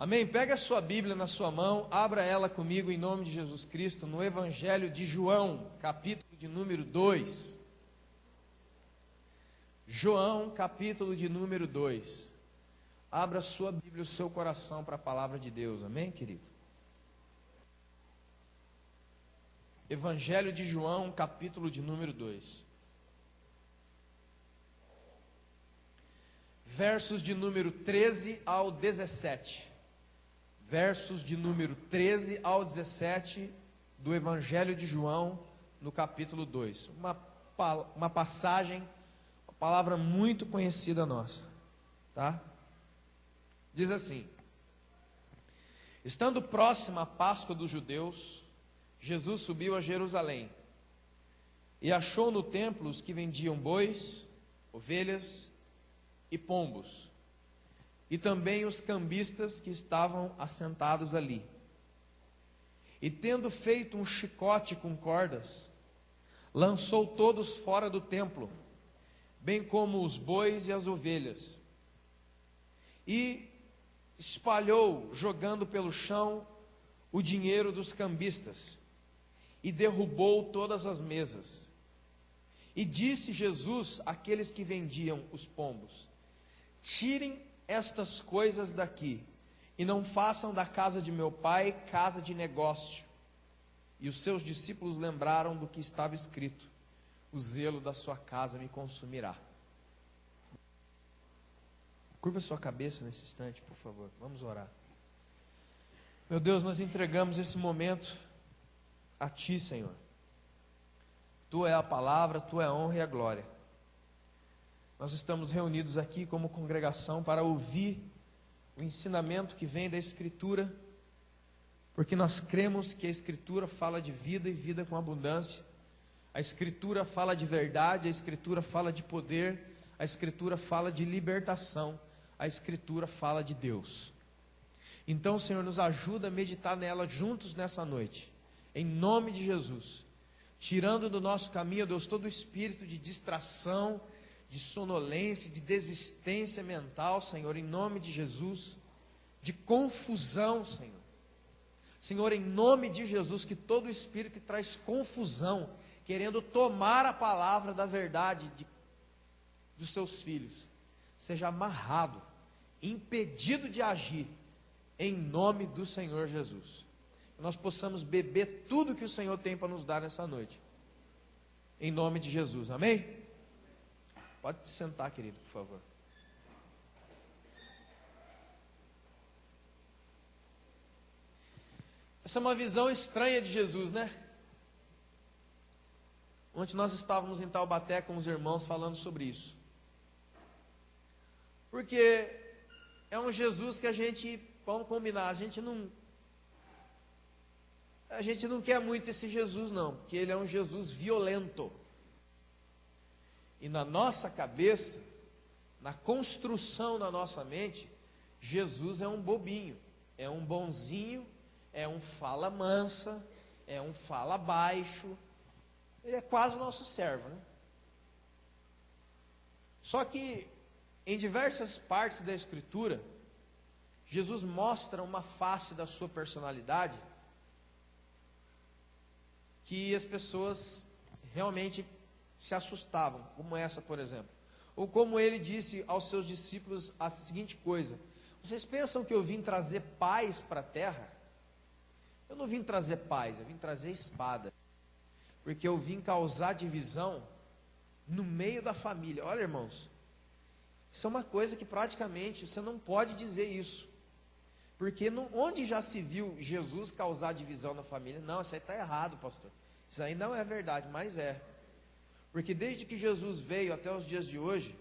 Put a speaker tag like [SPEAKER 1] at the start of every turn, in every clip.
[SPEAKER 1] Amém? Pega a sua Bíblia na sua mão, abra ela comigo em nome de Jesus Cristo, no Evangelho de João, capítulo de número 2. João, capítulo de número 2. Abra a sua Bíblia, o seu coração para a palavra de Deus, amém, querido? Evangelho de João, capítulo de número 2. Versos de número 13 ao 17. Versos de número 13 ao 17 do Evangelho de João, no capítulo 2. Uma passagem, uma palavra muito conhecida nossa, tá? Diz assim: estando próxima a Páscoa dos judeus, Jesus subiu a Jerusalém e achou no templo os que vendiam bois, ovelhas e pombos, e também os cambistas que estavam assentados ali. E tendo feito um chicote com cordas, lançou todos fora do templo, bem como os bois e as ovelhas, e espalhou, jogando pelo chão, o dinheiro dos cambistas, e derrubou todas as mesas. E disse Jesus àqueles que vendiam os pombos: tirem estas coisas daqui, e não façam da casa de meu pai casa de negócio. E os seus discípulos lembraram do que estava escrito: o zelo da sua casa me consumirá. Curva sua cabeça nesse instante, por favor, vamos orar. Meu Deus, nós entregamos esse momento a Ti, Senhor. Tu é a palavra, Tu é a honra e a glória. Nós estamos reunidos aqui como congregação para ouvir o ensinamento que vem da Escritura, porque nós cremos que a Escritura fala de vida e vida com abundância. A Escritura fala de verdade, a Escritura fala de poder, a Escritura fala de libertação, a Escritura fala de Deus. Então, Senhor, nos ajuda a meditar nela juntos nessa noite, em nome de Jesus, tirando do nosso caminho, Deus, todo o espírito de distração, de sonolência, de desistência mental, Senhor, em nome de Jesus, de confusão, Senhor. Senhor, em nome de Jesus, que todo espírito que traz confusão, querendo tomar a palavra da verdade dos seus filhos, seja amarrado, impedido de agir, em nome do Senhor Jesus. Que nós possamos beber tudo que o Senhor tem para nos dar nessa noite, em nome de Jesus, amém? Pode se sentar, querido, por favor. Essa é uma visão estranha de Jesus, né? Ontem nós estávamos em Taubaté com os irmãos falando sobre isso. Porque é um Jesus que a gente, vamos combinar, a gente não quer muito esse Jesus não, porque ele é um Jesus violento. E na nossa cabeça, na construção da nossa mente, Jesus é um bobinho, é um bonzinho, é um fala mansa, é um fala baixo, ele é quase o nosso servo, né? Só que em diversas partes da Escritura, Jesus mostra uma face da sua personalidade que as pessoas realmente se assustavam, como essa, por exemplo. Ou como ele disse aos seus discípulos a seguinte coisa: vocês pensam que eu vim trazer paz para a terra? Eu não vim trazer paz, eu vim trazer espada. Porque eu vim causar divisão no meio da família. Olha, irmãos, isso é uma coisa que praticamente você não pode dizer isso. Porque onde já se viu Jesus causar divisão na família? Não, isso aí está errado, pastor. Isso aí não é verdade, mas é. Porque desde que Jesus veio até os dias de hoje,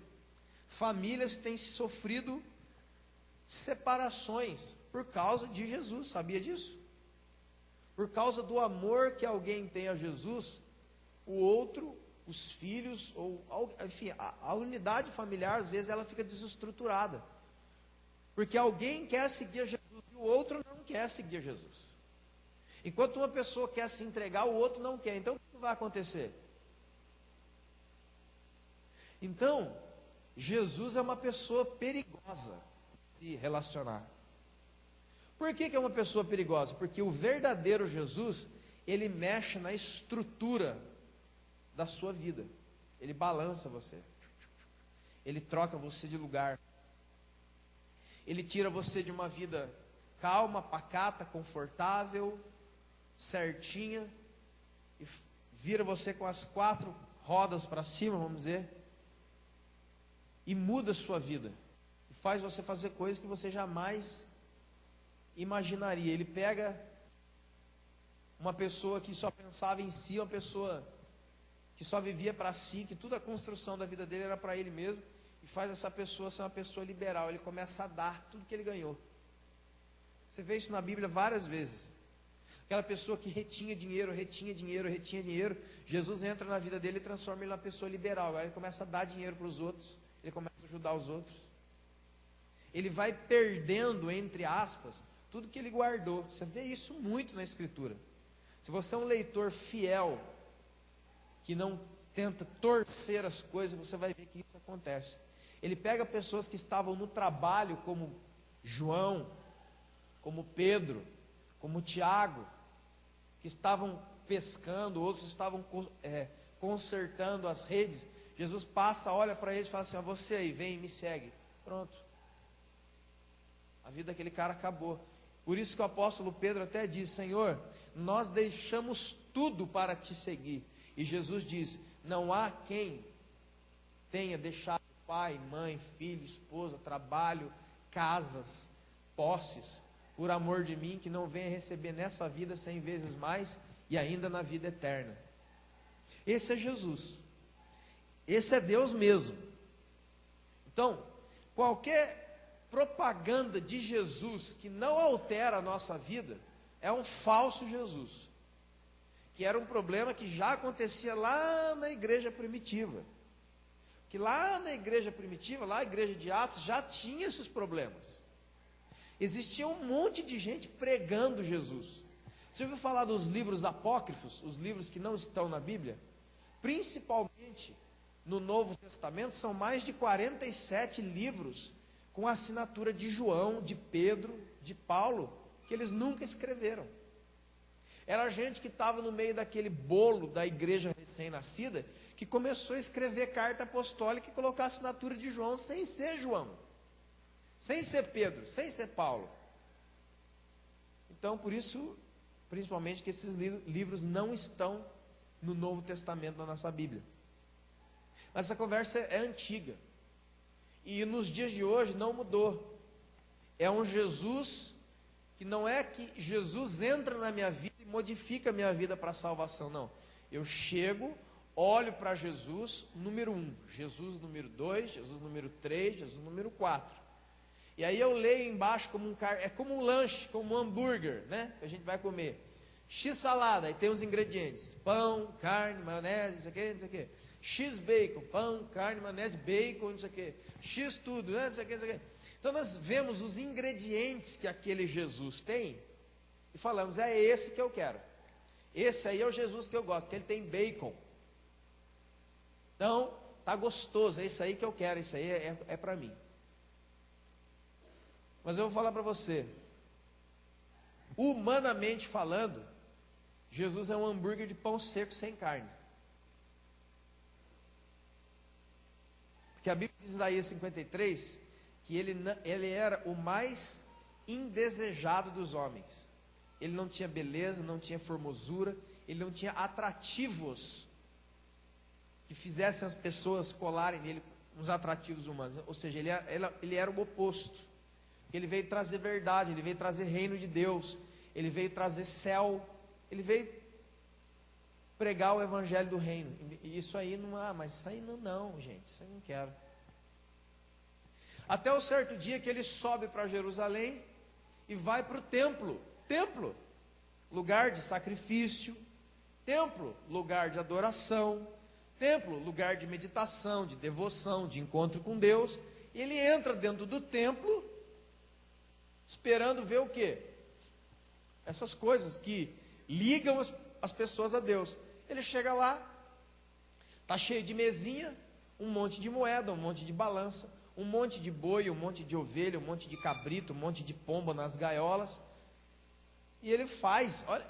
[SPEAKER 1] famílias têm sofrido separações por causa de Jesus, sabia disso? Por causa do amor que alguém tem a Jesus, o outro, os filhos, ou enfim, a unidade familiar, às vezes, ela fica desestruturada. Porque alguém quer seguir a Jesus e o outro não quer seguir a Jesus. Enquanto uma pessoa quer se entregar, o outro não quer. Então, o que vai acontecer? Então, Jesus é uma pessoa perigosa de se relacionar. Por que é uma pessoa perigosa? Porque o verdadeiro Jesus, ele mexe na estrutura da sua vida. Ele balança você. Ele troca você de lugar. Ele tira você de uma vida calma, pacata, confortável, certinha, e vira você com as 4 rodas para cima, vamos dizer, e muda a sua vida. E faz você fazer coisas que você jamais imaginaria. Ele pega uma pessoa que só pensava em si, uma pessoa que só vivia para si, que toda a construção da vida dele era para ele mesmo, e faz essa pessoa ser uma pessoa liberal. Ele começa a dar tudo que ele ganhou. Você vê isso na Bíblia várias vezes. Aquela pessoa que retinha dinheiro, Jesus entra na vida dele e transforma ele numa pessoa liberal. Agora ele começa a dar dinheiro para os outros, ele começa a ajudar os outros. Ele vai perdendo, entre aspas, tudo que ele guardou. Você vê isso muito na Escritura. Se você é um leitor fiel, que não tenta torcer as coisas, você vai ver que isso acontece. Ele pega pessoas que estavam no trabalho, como João, como Pedro, como Tiago, que estavam pescando, outros estavam consertando as redes. Jesus passa, olha para eles e fala assim: ó, você aí, vem, me segue. Pronto. A vida daquele cara acabou. Por isso que o apóstolo Pedro até diz: Senhor, nós deixamos tudo para te seguir. E Jesus diz: não há quem tenha deixado pai, mãe, filho, esposa, trabalho, casas, posses, por amor de mim, que não venha receber nessa vida 100 vezes mais e ainda na vida eterna. Esse é Jesus. Esse é Deus mesmo. Então, qualquer propaganda de Jesus que não altera a nossa vida é um falso Jesus, que era um problema que já acontecia lá na igreja primitiva. Que lá na igreja primitiva, lá na igreja de Atos, já tinha esses problemas. Existia um monte de gente pregando Jesus. Você ouviu falar dos livros apócrifos, os livros que não estão na Bíblia? Principalmente no Novo Testamento, são mais de 47 livros com a assinatura de João, de Pedro, de Paulo, que eles nunca escreveram. Era gente que estava no meio daquele bolo da igreja recém-nascida, que começou a escrever carta apostólica e colocar a assinatura de João sem ser João, sem ser Pedro, sem ser Paulo. Então, por isso, principalmente, que esses livros não estão no Novo Testamento da nossa Bíblia. Mas essa conversa é antiga. E nos dias de hoje não mudou. É um Jesus que não é que Jesus entra na minha vida e modifica a minha vida para a salvação, não. Eu chego, olho para Jesus, número 1, Jesus número 2, Jesus número 3, Jesus número 4. E aí eu leio embaixo como é como um lanche, como um hambúrguer, né? Que a gente vai comer. X salada, aí tem os ingredientes: pão, carne, maionese, não sei o que, não sei o que. X bacon, pão, carne, maionese, bacon, não sei o que. X tudo, né? Não sei o que, não sei o que. Então nós vemos os ingredientes que aquele Jesus tem e falamos: é esse que eu quero. Esse aí é o Jesus que eu gosto, porque ele tem bacon. Então, tá gostoso, é isso aí que eu quero, isso aí é para mim. Mas eu vou falar para você, humanamente falando, Jesus é um hambúrguer de pão seco sem carne. Porque a Bíblia diz em Isaías 53 que ele era o mais indesejado dos homens. Ele não tinha beleza, não tinha formosura, ele não tinha atrativos que fizessem as pessoas colarem nele uns atrativos humanos. Ou seja, ele era o oposto. Ele veio trazer verdade, ele veio trazer reino de Deus, ele veio trazer céu, ele veio pregar o evangelho do reino. E isso aí mas isso aí não, gente, isso aí não quero. Até o certo dia que ele sobe para Jerusalém e vai para o templo, lugar de sacrifício, templo, lugar de adoração, templo, lugar de meditação, de devoção, de encontro com Deus. E ele entra dentro do templo, esperando ver o quê? Essas coisas que ligam as pessoas a Deus. Ele chega lá, está cheio de mesinha, um monte de moeda, um monte de balança, um monte de boi, um monte de ovelha, um monte de cabrito, um monte de pomba nas gaiolas. E ele faz, olha,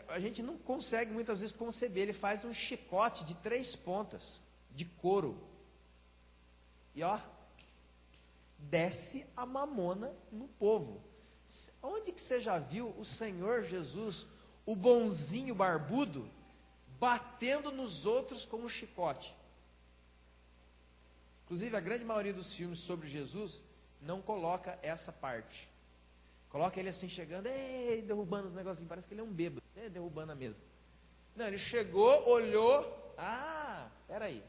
[SPEAKER 1] a gente não consegue muitas vezes conceber, ele faz um chicote de 3 pontas, de couro. E ó, desce a mamona no povo. Onde que você já viu o Senhor Jesus, o bonzinho barbudo, batendo nos outros com um chicote? Inclusive, a grande maioria dos filmes sobre Jesus não coloca essa parte. Coloca ele assim, chegando, ei, derrubando os negocinhos, parece que ele é um bêbado, derrubando a mesa. Não, ele chegou, olhou, peraí.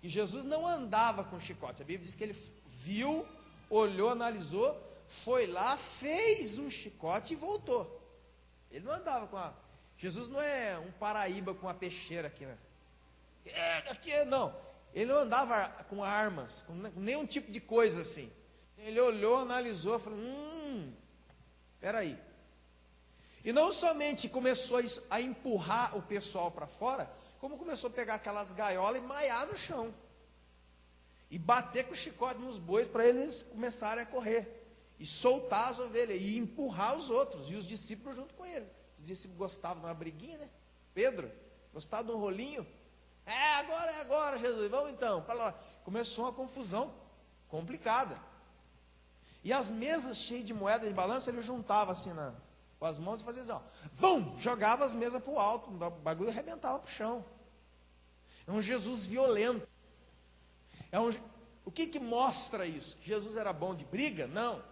[SPEAKER 1] E Jesus não andava com chicote, a Bíblia diz que ele viu, olhou, analisou, foi lá, fez um chicote e voltou. Ele não andava com a... Jesus não é um Paraíba com a peixeira aqui, né? Não. Ele não andava com armas, com nenhum tipo de coisa assim. Ele olhou, analisou, falou, peraí. E não somente começou a empurrar o pessoal para fora, como começou a pegar aquelas gaiolas e maiar no chão. E bater com o chicote nos bois para eles começarem a correr. E soltar as ovelhas, e empurrar os outros, e os discípulos junto com ele. Os discípulos gostavam de uma briguinha, né? Pedro, gostava de um rolinho. É agora, Jesus, vamos então. Começou uma confusão complicada. E as mesas cheias de moeda de balança, ele juntava assim com as mãos e fazia assim, jogava as mesas para o alto, o bagulho arrebentava para o chão. É um Jesus violento. O que mostra isso? Que Jesus era bom de briga? Não.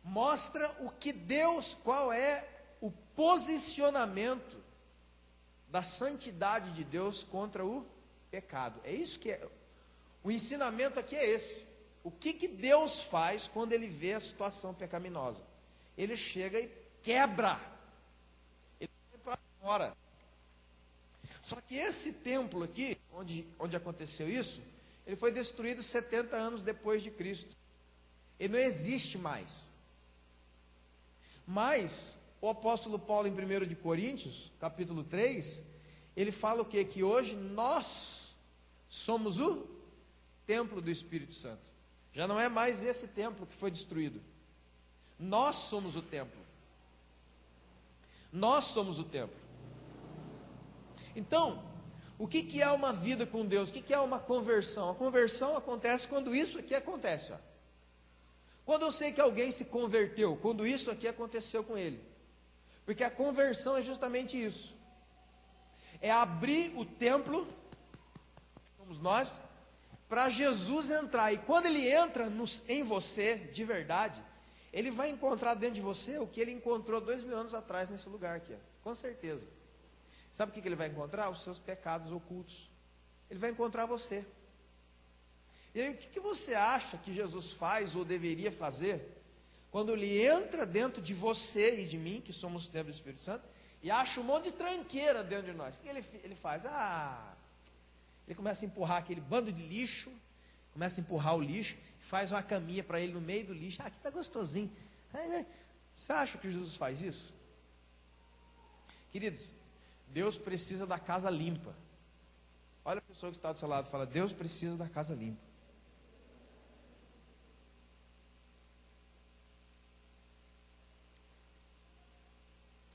[SPEAKER 1] Mostra qual é o posicionamento da santidade de Deus contra o pecado. É isso que é. O ensinamento aqui é esse. O que Deus faz quando Ele vê a situação pecaminosa? Ele chega e quebra. Ele vai para fora. Só que esse templo aqui, onde aconteceu isso, ele foi destruído 70 anos depois de Cristo. Ele não existe mais. Mas o apóstolo Paulo, em 1 de Coríntios, capítulo 3, ele fala o quê? Que hoje nós somos o templo do Espírito Santo. Já não é mais esse templo que foi destruído. Nós somos o templo. Nós somos o templo. Então, o que é uma vida com Deus? O que é uma conversão? A conversão acontece quando isso aqui acontece. Quando eu sei que alguém se converteu, quando isso aqui aconteceu com ele. Porque a conversão é justamente isso. É abrir o templo, somos nós, para Jesus entrar. E quando ele entra em você, de verdade, ele vai encontrar dentro de você o que ele encontrou 2000 anos atrás nesse lugar aqui. Com certeza. Sabe o que ele vai encontrar? Os seus pecados ocultos. Ele vai encontrar você. E aí, o que você acha que Jesus faz ou deveria fazer quando ele entra dentro de você e de mim, que somos o templo do Espírito Santo, e acha um monte de tranqueira dentro de nós? O que ele faz? Ele começa a empurrar aquele bando de lixo, começa a empurrar o lixo, faz uma caminha para ele no meio do lixo. Aqui está gostosinho. Você acha que Jesus faz isso? Queridos, Deus precisa da casa limpa. Olha a pessoa que está do seu lado e fala, Deus precisa da casa limpa.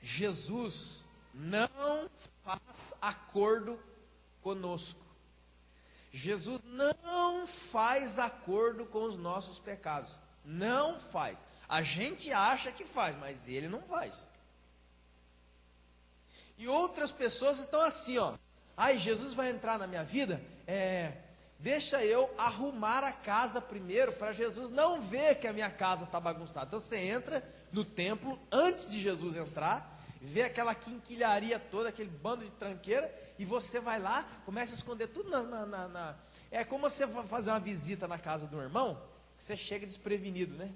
[SPEAKER 1] Jesus não faz acordo conosco. Jesus não faz acordo com os nossos pecados. Não faz. A gente acha que faz, mas ele não faz. E outras pessoas estão assim, Jesus vai entrar na minha vida, deixa eu arrumar a casa primeiro, para Jesus não ver que a minha casa está bagunçada. Então você entra no templo, antes de Jesus entrar, vê aquela quinquilharia toda, aquele bando de tranqueira, e você vai lá, começa a esconder tudo É como você fazer uma visita na casa do irmão, que você chega desprevenido, né?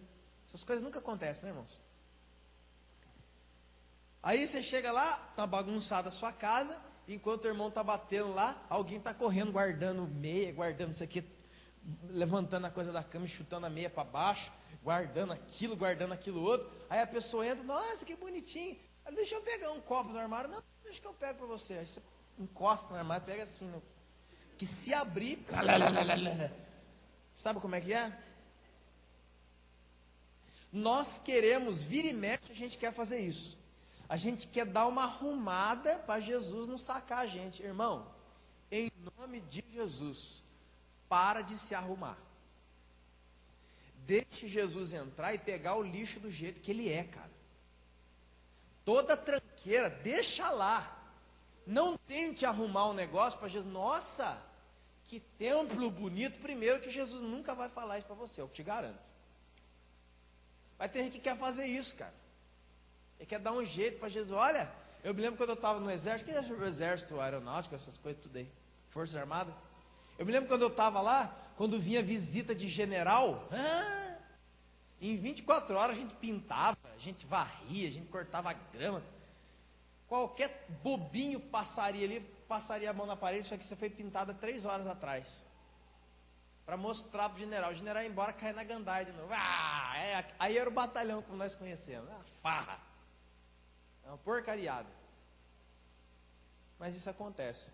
[SPEAKER 1] Essas coisas nunca acontecem, né, irmãos? Aí você chega lá, está bagunçada a sua casa, enquanto o irmão está batendo lá, alguém está correndo, guardando meia, guardando isso aqui, levantando a coisa da cama e chutando a meia para baixo, guardando aquilo outro. Aí a pessoa entra, nossa, que bonitinho. Aí, deixa eu pegar um copo no armário. Não, deixa que eu pego para você. Aí você encosta no armário, pega assim, que se abrir, sabe como é que é? Nós queremos, vira e mexe, a gente quer fazer isso. A gente quer dar uma arrumada para Jesus não sacar a gente. Irmão, em nome de Jesus, para de se arrumar. Deixe Jesus entrar e pegar o lixo do jeito que ele é, cara. Toda tranqueira, deixa lá. Não tente arrumar um negócio para Jesus. Nossa, que templo bonito. Primeiro que Jesus nunca vai falar isso para você, eu te garanto. Vai ter gente que quer fazer isso, cara. Ele quer dar um jeito para Jesus. Olha, eu me lembro quando eu estava no exército. Quem é o exército aeronáutico, essas coisas tudo aí? Forças Armadas. Eu me lembro quando eu estava lá, quando vinha visita de general. Em 24 horas a gente pintava, a gente varria, a gente cortava grama. Qualquer bobinho passaria ali, passaria a mão na parede. Isso aqui você foi pintada 3 horas atrás. Para mostrar para o general. O general ia embora, cair na gandaia de novo. Aí era o batalhão como nós conhecemos. Uma farra. É uma porcariada. Mas isso acontece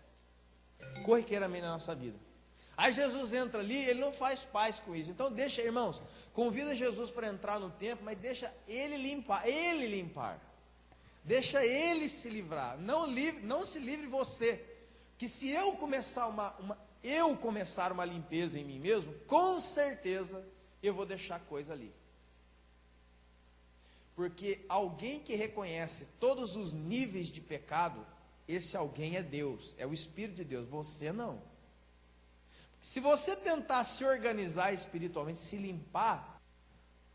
[SPEAKER 1] corriqueiramente na nossa vida. Aí Jesus entra ali, ele não faz paz com isso. Então deixa, irmãos, convida Jesus para entrar no templo, mas deixa ele limpar. Deixa ele se livrar. Não se livre você. Que se eu começar uma limpeza em mim mesmo, com certeza eu vou deixar coisa ali. Porque alguém que reconhece todos os níveis de pecado, esse alguém é Deus, é o Espírito de Deus, você não. Se você tentar se organizar espiritualmente, se limpar,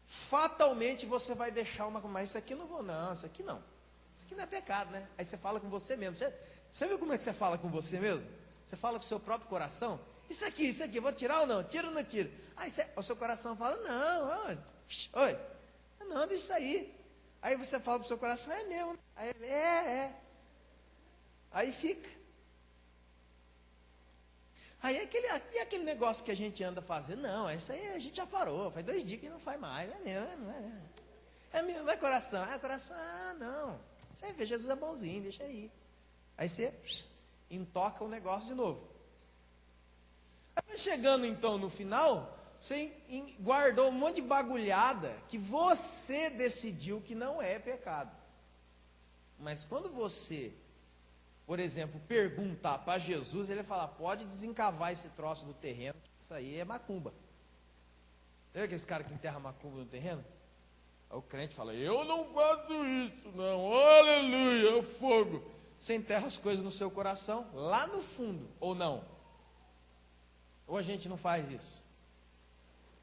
[SPEAKER 1] fatalmente você vai deixar mas isso aqui eu não vou não, isso aqui não. Isso aqui não é pecado, né? Aí você fala com você mesmo. Você viu como é que você fala com você mesmo? Você fala com o seu próprio coração. Isso aqui, vou tirar ou não? Tira ou não tira? Aí o seu coração fala, não, oi, não, deixa isso aí. Aí você fala para o seu coração, é mesmo. Aí ele, é. Aí fica. Aí aquele negócio que a gente anda fazendo, não, isso aí a gente já parou, faz 2 dias que não faz mais, é mesmo, vai coração, coração, não, você vê, Jesus é bonzinho, deixa aí. Aí você intoca o negócio de novo. Aí chegando então no final, você guardou um monte de bagulhada que você decidiu que não é pecado. Mas quando você, por exemplo, perguntar para Jesus, ele vai falar, pode desencavar esse troço do terreno, isso aí é macumba. Sabe aqueles caras que enterram macumba no terreno? Aí o crente fala, eu não faço isso não, aleluia, é o fogo. Você enterra as coisas no seu coração, lá no fundo, ou não? Ou a gente não faz isso?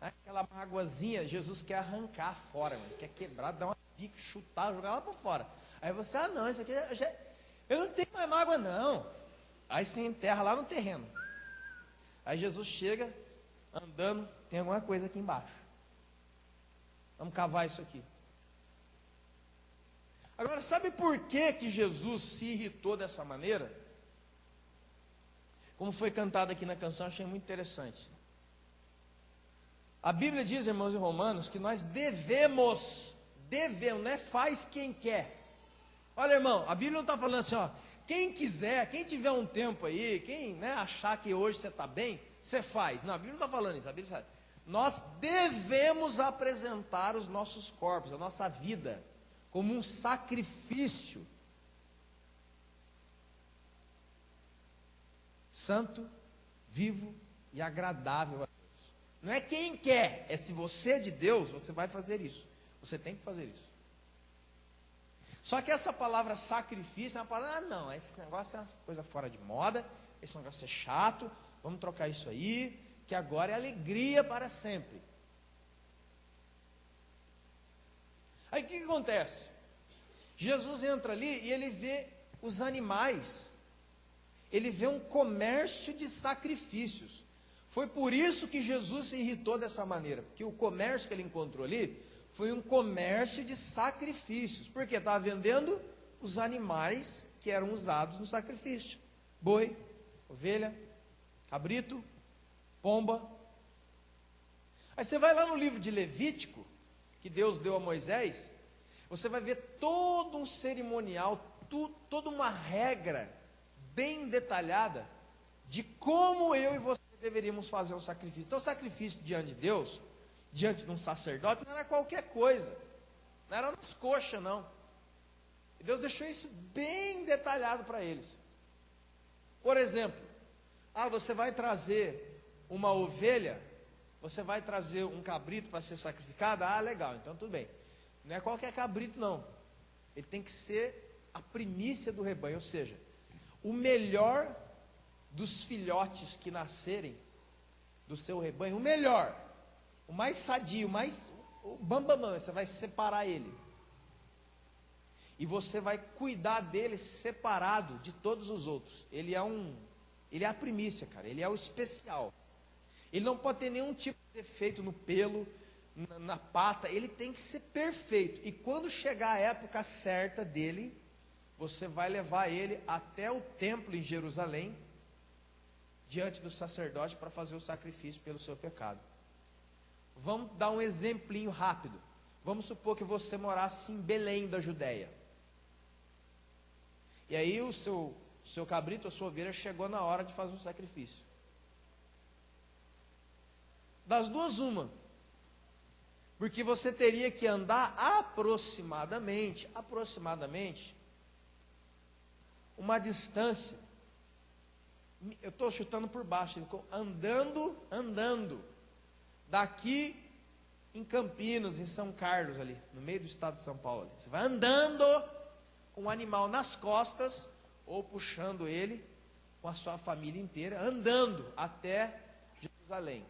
[SPEAKER 1] Aquela mágoazinha, Jesus quer arrancar fora, mano, quer quebrar, dar uma pique, chutar, jogar lá para fora. Aí você, não, isso aqui eu não tenho mais mágoa não. Aí você enterra lá no terreno. Aí Jesus chega, andando, tem alguma coisa aqui embaixo. Vamos cavar isso aqui. Agora, sabe por que Jesus se irritou dessa maneira? Como foi cantado aqui na canção, achei muito interessante. A Bíblia diz, irmãos em Romanos, que nós devemos, não é faz quem quer. Olha, irmão, a Bíblia não está falando assim, quem quiser, quem tiver um tempo aí, quem achar que hoje você está bem, você faz. Não, a Bíblia não está falando isso, a Bíblia fala, nós devemos apresentar os nossos corpos, a nossa vida, como um sacrifício santo, vivo e agradável a Deus. Não é quem quer, é se você é de Deus, você vai fazer isso. Você tem que fazer isso. Só que essa palavra sacrifício é uma palavra, não, esse negócio é uma coisa fora de moda, esse negócio é chato, vamos trocar isso aí, que agora é alegria para sempre. Aí o que acontece? Jesus entra ali e ele vê os animais, ele vê um comércio de sacrifícios. Foi por isso que Jesus se irritou dessa maneira, porque o comércio que ele encontrou ali foi um comércio de sacrifícios, porque estava vendendo os animais que eram usados no sacrifício: boi, ovelha, cabrito, pomba. Aí você vai lá no livro de Levítico, que Deus deu a Moisés, você vai ver todo um cerimonial, toda uma regra bem detalhada de como eu e você deveríamos fazer um sacrifício. Então, o sacrifício diante de Deus diante de um sacerdote, não era qualquer coisa, não era nas coxas, não. E Deus deixou isso bem detalhado para eles. Por exemplo, você vai trazer uma ovelha, você vai trazer um cabrito para ser sacrificado, legal, então tudo bem. Não é qualquer cabrito, não. Ele tem que ser a primícia do rebanho, ou seja, o melhor dos filhotes que nascerem do seu rebanho, o melhor, o mais sadio, o bambamã, você vai separar ele. E você vai cuidar dele separado de todos os outros. Ele é a primícia, cara, ele é o especial. Ele não pode ter nenhum tipo de defeito no pelo, na pata, ele tem que ser perfeito. E quando chegar a época certa dele, você vai levar ele até o templo em Jerusalém, diante do sacerdote, para fazer o sacrifício pelo seu pecado. Vamos dar um exemplinho rápido. Vamos supor que você morasse em Belém da Judéia. E aí o seu cabrito, a sua ovelha, chegou na hora de fazer um sacrifício. Das duas, uma. Porque você teria que andar aproximadamente, uma distância, eu estou chutando por baixo, andando, daqui em Campinas, em São Carlos ali, no meio do estado de São Paulo ali. Você vai andando com o animal nas costas, ou puxando ele com a sua família inteira, andando até Jerusalém.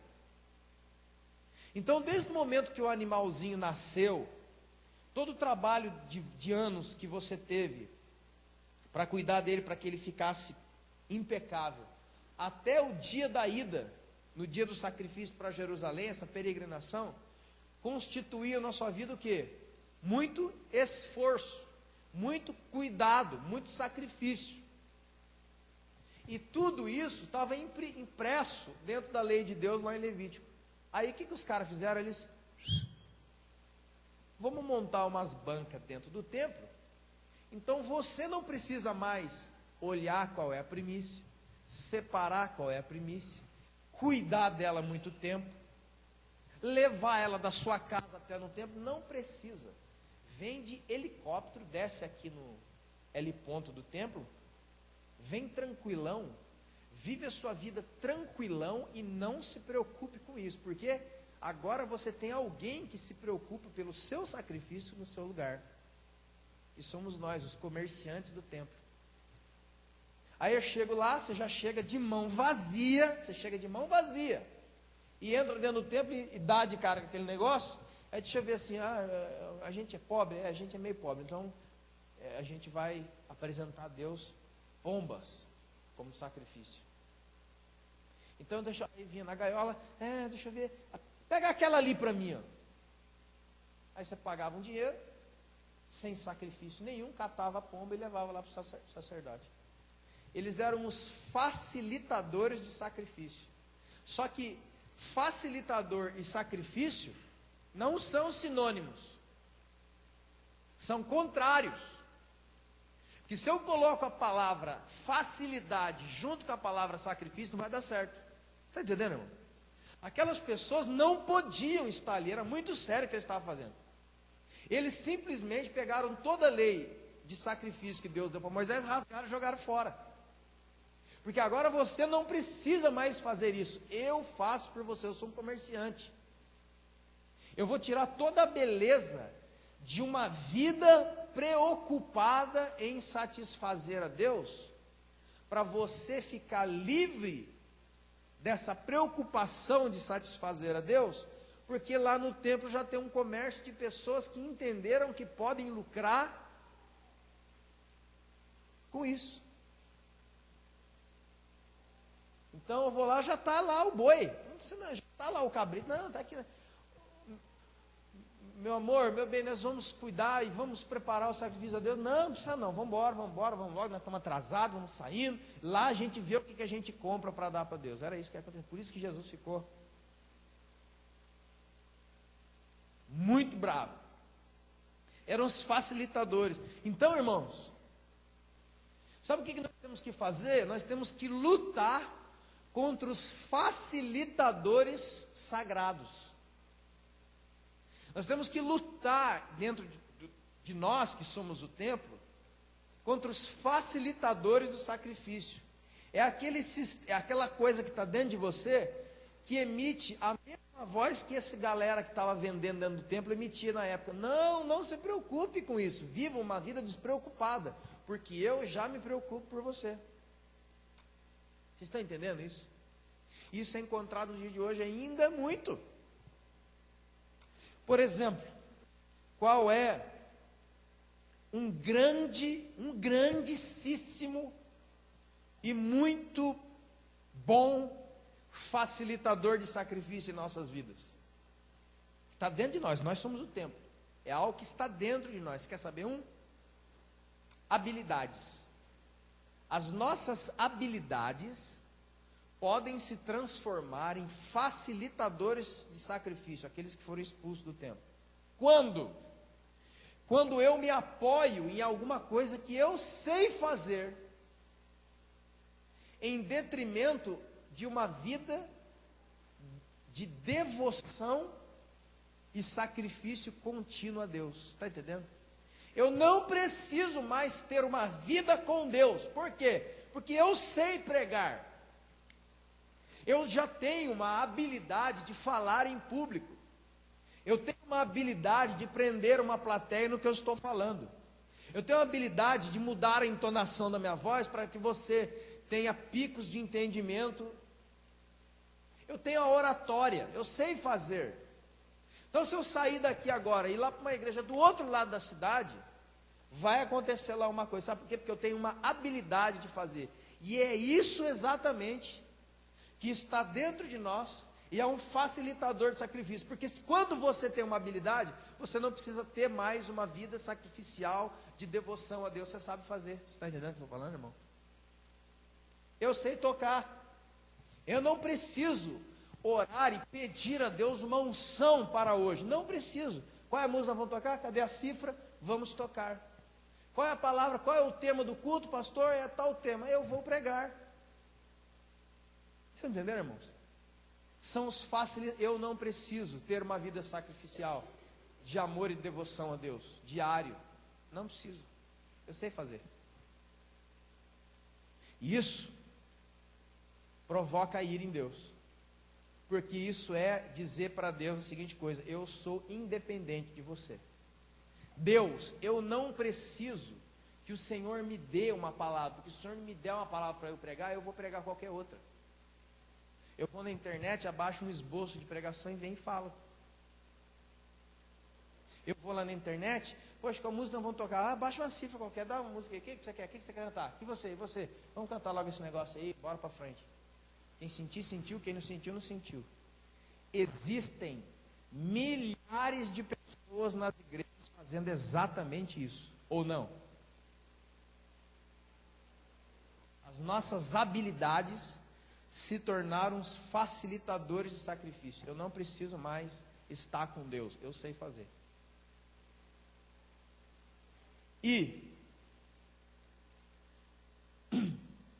[SPEAKER 1] Então, desde o momento que o animalzinho nasceu, todo o trabalho de anos que você teve para cuidar dele, para que ele ficasse impecável, até o dia da ida, no dia do sacrifício para Jerusalém, essa peregrinação, constituía na sua vida o quê? Muito esforço, muito cuidado, muito sacrifício. E tudo isso estava impresso dentro da lei de Deus lá em Levítico. Aí o que os caras fizeram? Eles, vamos montar umas bancas dentro do templo. Então você não precisa mais olhar qual é a primícia, separar qual é a primícia, cuidar dela muito tempo, levar ela da sua casa até no templo, não precisa. Vem de helicóptero, desce aqui no heliponto do templo, vem tranquilão, vive a sua vida tranquilão e não se preocupe com isso, porque agora você tem alguém que se preocupa pelo seu sacrifício no seu lugar. E somos nós, os comerciantes do templo. Aí eu chego lá, você já chega de mão vazia, e entra dentro do templo e dá de cara com aquele negócio. Aí deixa eu ver assim, a gente é pobre? A gente é meio pobre, então a gente vai apresentar a Deus pombas como sacrifício. Então aí vinha na gaiola, deixa eu ver, pega aquela ali para mim, ó. Aí você pagava um dinheiro, sem sacrifício nenhum, catava a pomba e levava lá para o sacerdote. Eles eram os facilitadores de sacrifício. Só que facilitador e sacrifício não são sinônimos, são contrários. Porque se eu coloco a palavra facilidade junto com a palavra sacrifício, não vai dar certo. Está entendendo, irmão? Aquelas pessoas não podiam estar ali, era muito sério o que eles estavam fazendo. Eles simplesmente pegaram toda a lei de sacrifício que Deus deu para Moisés, rasgaram e jogaram fora. Porque agora você não precisa mais fazer isso. Eu faço por você, eu sou um comerciante. Eu vou tirar toda a beleza de uma vida preocupada em satisfazer a Deus, para você ficar livre dessa preocupação de satisfazer a Deus, porque lá no templo já tem um comércio de pessoas que entenderam que podem lucrar com isso. Então eu vou lá, já está lá o boi, não precisa, já está lá o cabrito, não, está aqui. Meu amor, meu bem, nós vamos cuidar e vamos preparar o sacrifício a Deus. Não precisa não, vamos logo, nós estamos atrasados, vamos saindo. Lá a gente vê o que a gente compra para dar para Deus. Era isso que aconteceu, por isso que Jesus ficou muito bravo. Eram os facilitadores. Então, irmãos, sabe o que nós temos que fazer? Nós temos que lutar contra os facilitadores sagrados. Nós temos que lutar dentro de nós, que somos o templo, contra os facilitadores do sacrifício. É aquela coisa que está dentro de você, que emite a mesma voz que essa galera que estava vendendo dentro do templo emitia na época. Não se preocupe com isso. Viva uma vida despreocupada, porque eu já me preocupo por você. Vocês estão entendendo isso? Isso é encontrado no dia de hoje ainda muito. Por exemplo, qual é um grandíssimo e muito bom facilitador de sacrifício em nossas vidas? Está dentro de nós, nós somos o templo. É algo que está dentro de nós. Você quer saber habilidades. As nossas habilidades podem se transformar em facilitadores de sacrifício, aqueles que foram expulsos do templo. Quando? Quando eu me apoio em alguma coisa que eu sei fazer, em detrimento de uma vida de devoção e sacrifício contínuo a Deus. Está entendendo? Eu não preciso mais ter uma vida com Deus. Por quê? Porque eu sei pregar. Eu já tenho uma habilidade de falar em público. Eu tenho uma habilidade de prender uma plateia no que eu estou falando. Eu tenho uma habilidade de mudar a entonação da minha voz para que você tenha picos de entendimento. Eu tenho a oratória, eu sei fazer. Então, se eu sair daqui agora e ir lá para uma igreja do outro lado da cidade, vai acontecer lá uma coisa. Sabe por quê? Porque eu tenho uma habilidade de fazer. E é isso exatamente que está dentro de nós e é um facilitador de sacrifício. Porque quando você tem uma habilidade, você não precisa ter mais uma vida sacrificial de devoção a Deus. Você sabe fazer. Você está entendendo o que eu estou falando, irmão? Eu sei tocar. Eu não preciso orar e pedir a Deus uma unção para hoje. Não preciso. Qual é a música que nós vamos tocar? Cadê a cifra? Vamos tocar. Qual é a palavra? Qual é o tema do culto, pastor? É tal tema. Eu vou pregar. Vocês entenderam, irmãos? São os facilitadores. Eu não preciso ter uma vida sacrificial de amor e devoção a Deus, diário. Não preciso. Eu sei fazer. Isso provoca a ira em Deus. Porque isso é dizer para Deus a seguinte coisa: eu sou independente de você. Deus, eu não preciso que o Senhor me dê uma palavra, porque se o Senhor me der uma palavra para eu pregar, eu vou pregar qualquer outra. Eu vou na internet, abaixo um esboço de pregação e venho e falo. Eu vou lá na internet, poxa, qual música nós vamos tocar? Abaixa uma cifra qualquer, dá uma música aí, o que você quer? O que você quer cantar? E você? Vamos cantar logo esse negócio aí, bora para frente. Quem sentir, sentiu, quem não sentiu, não sentiu. Existem milhares de pessoas nas igrejas fazendo exatamente isso, ou não? As nossas habilidades se tornaram os facilitadores de sacrifício. Eu não preciso mais estar com Deus, eu sei fazer. E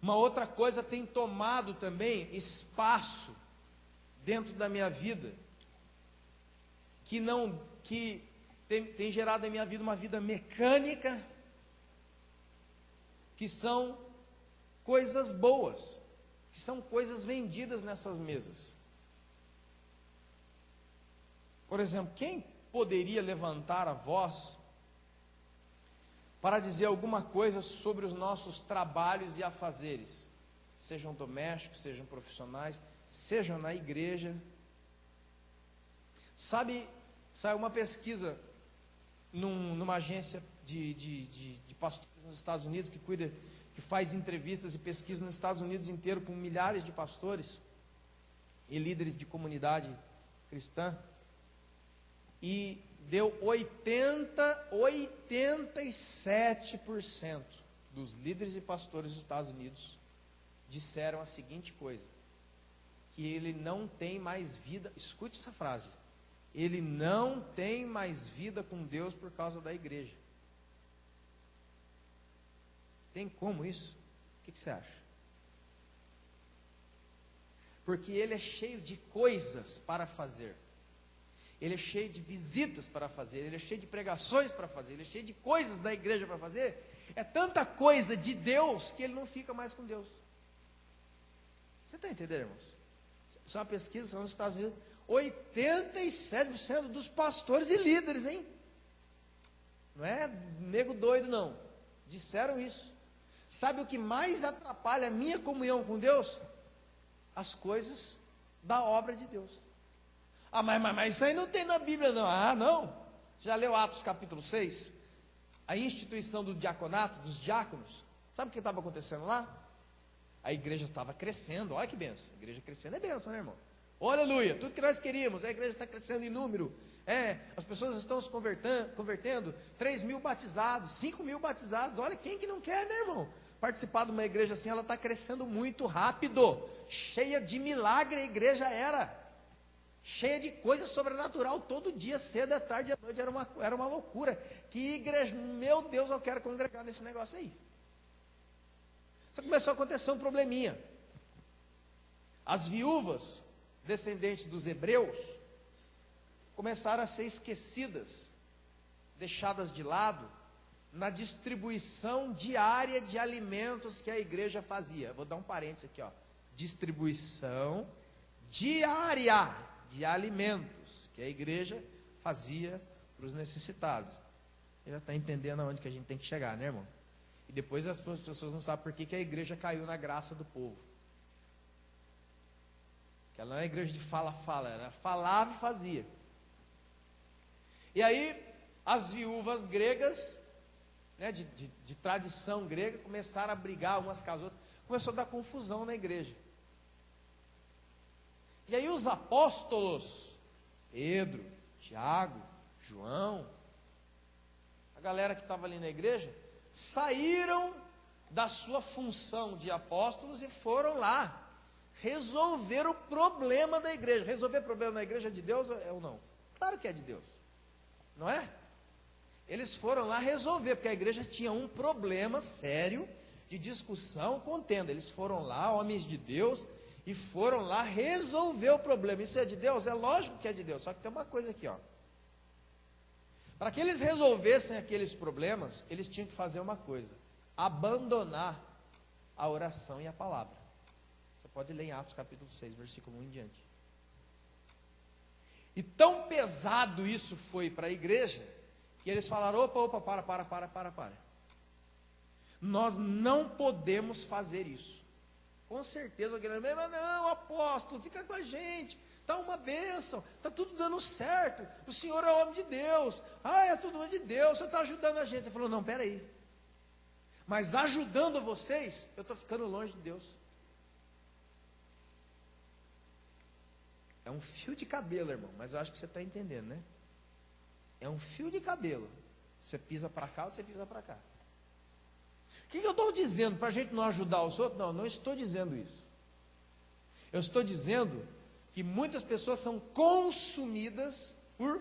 [SPEAKER 1] uma outra coisa tem tomado também espaço dentro da minha vida, que tem gerado na minha vida uma vida mecânica, que são coisas boas, que são coisas vendidas nessas mesas. Por exemplo, quem poderia levantar a voz para dizer alguma coisa sobre os nossos trabalhos e afazeres, sejam domésticos, sejam profissionais, sejam na igreja? Sabe, saiu uma pesquisa numa agência de pastores nos Estados Unidos que faz entrevistas e pesquisa nos Estados Unidos inteiro com milhares de pastores e líderes de comunidade cristã, e deu 87% dos líderes e pastores dos Estados Unidos disseram a seguinte coisa: que ele não tem mais vida. Escute essa frase: ele não tem mais vida com Deus por causa da igreja. Tem como isso? O que você acha? Porque ele é cheio de coisas para fazer. ele é cheio de visitas para fazer, ele é cheio de pregações para fazer, ele é cheio de coisas da igreja para fazer. É tanta coisa de Deus que ele não fica mais com Deus. Você está entendendo, irmãos? Isso é uma pesquisa nos Estados Unidos. 87% dos pastores e líderes, hein? Não é nego doido, não. Disseram isso. Sabe o que mais atrapalha a minha comunhão com Deus? As coisas da obra de Deus. Ah, mas isso aí não tem na Bíblia, não. Ah, não. Você já leu Atos capítulo 6? A instituição do diaconato, dos diáconos. Sabe o que estava acontecendo lá? A igreja estava crescendo. Olha que benção. A igreja crescendo é benção, né, irmão? Oh, aleluia. Tudo que nós queríamos. A igreja está crescendo em número. As pessoas estão se convertendo. 3.000 batizados, 5.000 batizados. Olha, quem que não quer, né, irmão? Participar de uma igreja assim, ela está crescendo muito rápido. Cheia de milagre a igreja era. Cheia de coisa sobrenatural, todo dia, cedo, à tarde, à noite, era uma loucura. Que igreja, meu Deus, eu quero congregar nesse negócio aí. Só começou a acontecer um probleminha. As viúvas, descendentes dos hebreus, começaram a ser esquecidas, deixadas de lado, na distribuição diária de alimentos que a igreja fazia. Vou dar um parênteses aqui, ó. Distribuição diária de alimentos que a igreja fazia para os necessitados. Você já está entendendo aonde que a gente tem que chegar, né, irmão? E depois as pessoas não sabem por que a igreja caiu na graça do povo. Que ela não é igreja de fala-fala, ela falava e fazia. E aí, as viúvas gregas, né, de tradição grega, começaram a brigar umas com as outras. Começou a dar confusão na igreja. E aí os apóstolos, Pedro, Tiago, João, a galera que estava ali na igreja, saíram da sua função de apóstolos e foram lá resolver o problema da igreja. Resolver o problema da igreja é de Deus ou não? Claro que é de Deus, não é? Eles foram lá resolver, porque a igreja tinha um problema sério de discussão, contenda. Eles foram lá, homens de Deus, e foram lá resolver o problema. Isso é de Deus? É lógico que é de Deus, só que tem uma coisa aqui, ó. Para que eles resolvessem aqueles problemas, eles tinham que fazer uma coisa: abandonar a oração e a palavra. Você pode ler em Atos capítulo 6, versículo 1 em diante. E tão pesado isso foi para a igreja, que eles falaram: opa, para. Nós não podemos fazer isso. Com certeza alguém vai dizer: mas não, apóstolo, fica com a gente, está uma bênção, está tudo dando certo, o senhor é homem de Deus, é tudo homem de Deus, o senhor está ajudando a gente. Ele falou: não, peraí, mas ajudando vocês, eu estou ficando longe de Deus. É um fio de cabelo, irmão, mas eu acho que você está entendendo, né? É um fio de cabelo, você pisa para cá ou você pisa para cá. O que eu estou dizendo? Para a gente não ajudar os outros? Não, não estou dizendo isso. Eu estou dizendo que muitas pessoas são consumidas por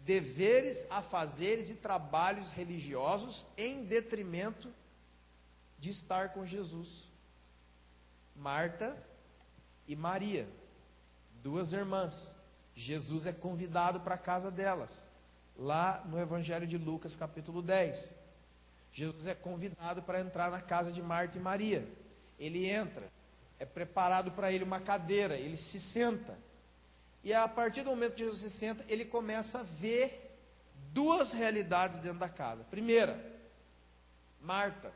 [SPEAKER 1] deveres, afazeres e trabalhos religiosos em detrimento de estar com Jesus. Marta e Maria, duas irmãs. Jesus é convidado para a casa delas, lá no Evangelho de Lucas, capítulo 10. Jesus é convidado para entrar na casa de Marta e Maria. Ele entra, é preparado para ele uma cadeira, ele se senta. E a partir do momento que Jesus se senta, ele começa a ver duas realidades dentro da casa. Primeira, Marta,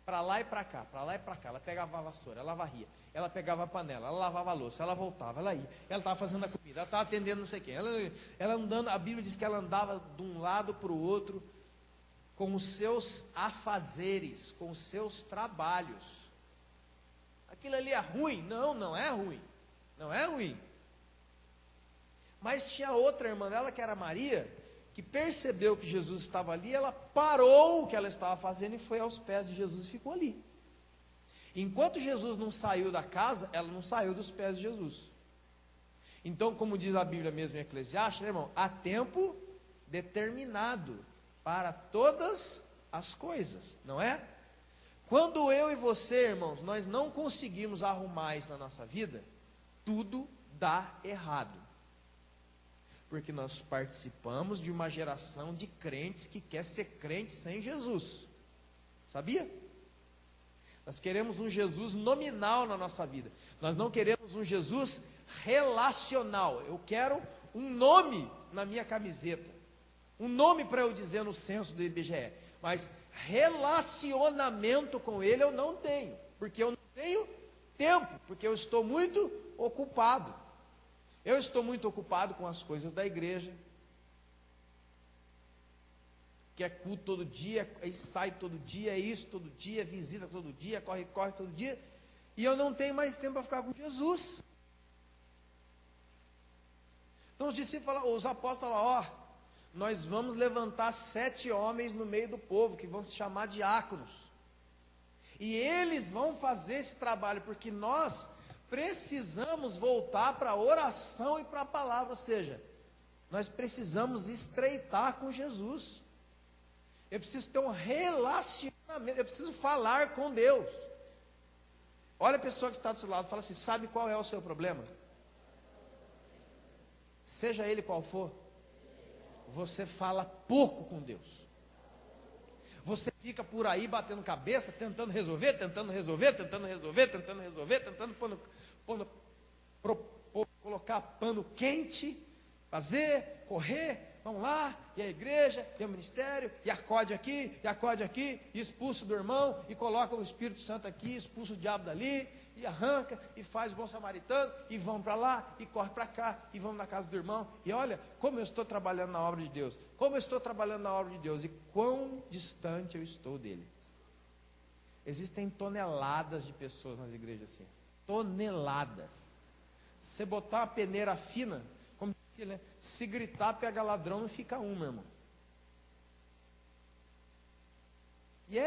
[SPEAKER 1] para lá e para cá, para lá e para cá. Ela pegava a vassoura, ela varria, ela pegava a panela, ela lavava a louça, ela voltava, ela ia, ela estava fazendo a comida, ela estava atendendo não sei quem. Ela andando, a Bíblia diz que ela andava de um lado para o outro, com os seus afazeres, com os seus trabalhos. Aquilo ali é ruim? Não, não é ruim. Não é ruim. Mas tinha outra irmã dela, que era Maria, que percebeu que Jesus estava ali, ela parou o que ela estava fazendo e foi aos pés de Jesus e ficou ali. Enquanto Jesus não saiu da casa, ela não saiu dos pés de Jesus. Então, como diz a Bíblia mesmo em Eclesiastes, né, irmão? Há tempo determinado para todas as coisas, não é? Quando eu e você, irmãos, nós não conseguimos arrumar isso na nossa vida, tudo dá errado. Porque nós participamos de uma geração de crentes que quer ser crente sem Jesus. Sabia? Nós queremos um Jesus nominal na nossa vida. Nós não queremos um Jesus relacional. Eu quero um nome na minha camiseta. Um nome para eu dizer no censo do IBGE. Mas relacionamento com Ele eu não tenho. Porque eu não tenho tempo. Porque eu estou muito ocupado. Eu estou muito ocupado com as coisas da igreja. Que é culto todo dia, aí sai todo dia, é isso todo dia, visita todo dia, corre todo dia, e eu não tenho mais tempo para ficar com Jesus. Então os discípulos, os apóstolos falaram, nós vamos levantar 7 homens no meio do povo, que vão se chamar diáconos, e eles vão fazer esse trabalho, porque nós precisamos voltar para a oração e para a palavra, ou seja, nós precisamos estreitar com Jesus. Eu preciso ter um relacionamento, eu preciso falar com Deus. Olha a pessoa que está do seu lado, fala assim, sabe qual é o seu problema? Seja ele qual for, você fala pouco com Deus. Você fica por aí batendo cabeça, tentando resolver, colocar pano quente, fazer, correr. Vamos lá, e a igreja, e o ministério, e acode aqui, e expulsa do irmão, e coloca o Espírito Santo aqui, expulsa o diabo dali, e arranca, e faz o bom samaritano, e vão para lá, e corre para cá, e vamos na casa do irmão, e olha, como eu estou trabalhando na obra de Deus, e quão distante eu estou dele. Existem toneladas de pessoas nas igrejas assim, toneladas. Se você botar uma peneira fina, se gritar pega ladrão, não fica um, meu irmão. E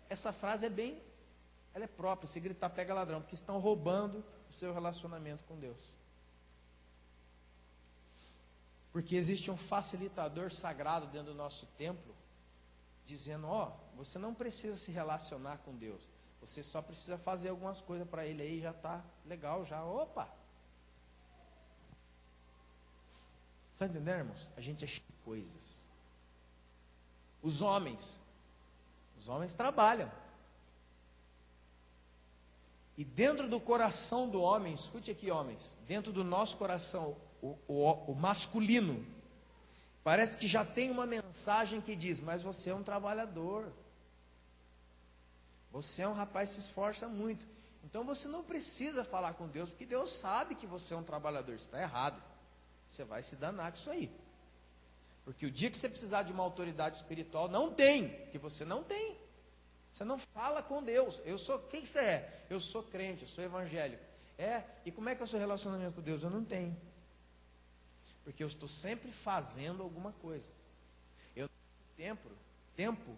[SPEAKER 1] essa frase ela é própria, se gritar pega ladrão, porque estão roubando o seu relacionamento com Deus. Porque existe um facilitador sagrado dentro do nosso templo, dizendo, você não precisa se relacionar com Deus, você só precisa fazer algumas coisas para Ele aí, já está legal, opa! Está entendendo, irmãos? A gente é cheio de coisas. Os homens trabalham. E dentro do coração do homem, escute aqui, homens, dentro do nosso coração, o masculino, parece que já tem uma mensagem que diz, mas você é um trabalhador. Você é um rapaz que se esforça muito. Então você não precisa falar com Deus, porque Deus sabe que você é um trabalhador. Isso está errado. Você vai se danar com isso aí. Porque o dia que você precisar de uma autoridade espiritual, não tem, porque você não tem. Você não fala com Deus. Quem que você é? Eu sou crente, eu sou evangélico. E como é que é o seu relacionamento com Deus? Eu não tenho. Porque eu estou sempre fazendo alguma coisa. Eu não tenho tempo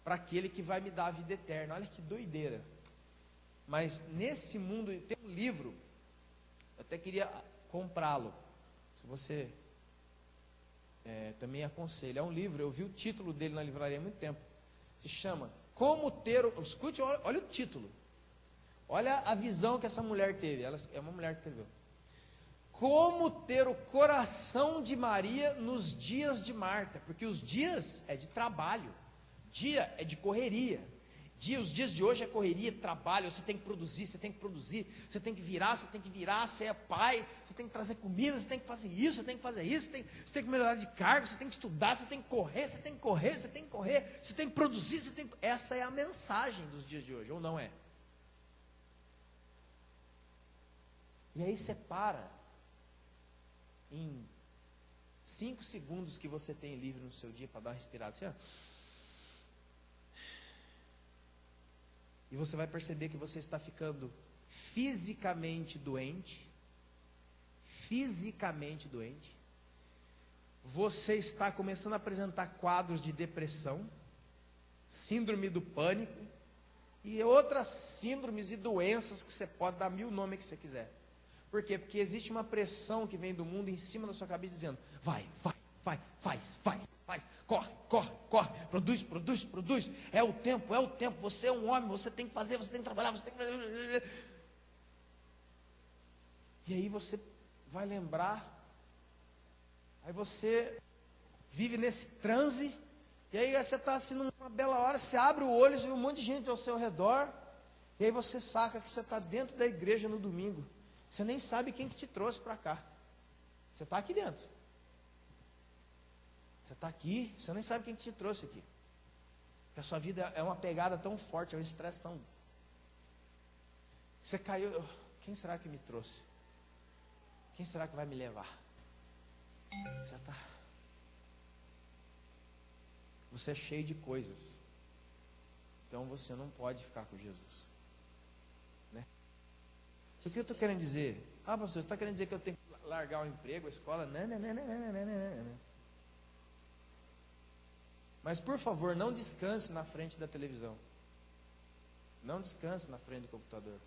[SPEAKER 1] para aquele que vai me dar a vida eterna. Olha que doideira. Mas nesse mundo, tem um livro, eu até queria comprá-lo. Se você também aconselho, é um livro, eu vi o título dele na livraria há muito tempo, se chama Como Ter, escute, olha o título, olha a visão que essa mulher teve, ela é uma mulher que escreveu, Como Ter o Coração de Maria nos Dias de Marta, porque os dias é de trabalho, dia é de correria, os dias de hoje é correria, trabalho, você tem que produzir, você tem que virar, você é pai, você tem que trazer comida, você tem que fazer isso, você tem que melhorar de cargo, você tem que estudar, você tem que correr, você tem que produzir, essa é a mensagem dos dias de hoje, ou não é? E aí você para, em 5 segundos que você tem livre no seu dia para dar uma respirada, assim, e você vai perceber que você está ficando fisicamente doente. Você está começando a apresentar quadros de depressão, síndrome do pânico e outras síndromes e doenças que você pode dar 1000 nomes que você quiser. Por quê? Porque existe uma pressão que vem do mundo em cima da sua cabeça dizendo, vai, corre, produz, é o tempo, você é um homem, você tem que fazer, você tem que trabalhar, E aí você vai lembrar Aí você vive nesse transe, e aí você está assim numa bela hora, você abre o olho, você vê um monte de gente ao seu redor, e aí você saca que você está dentro da igreja no domingo. Você nem sabe quem que te trouxe para cá. Você está aqui dentro. Você está aqui, você nem sabe quem que te trouxe aqui. Porque a sua vida é uma pegada tão forte, é um estresse tão... Você caiu, quem será que me trouxe? Quem será que vai me levar? Já está. Você é cheio de coisas. Então você não pode ficar com Jesus. Né? O que eu estou querendo dizer? Ah, pastor, você está querendo dizer que eu tenho que largar o emprego, a escola? Não. Mas por favor, não descanse na frente da televisão. Não descanse na frente do computador.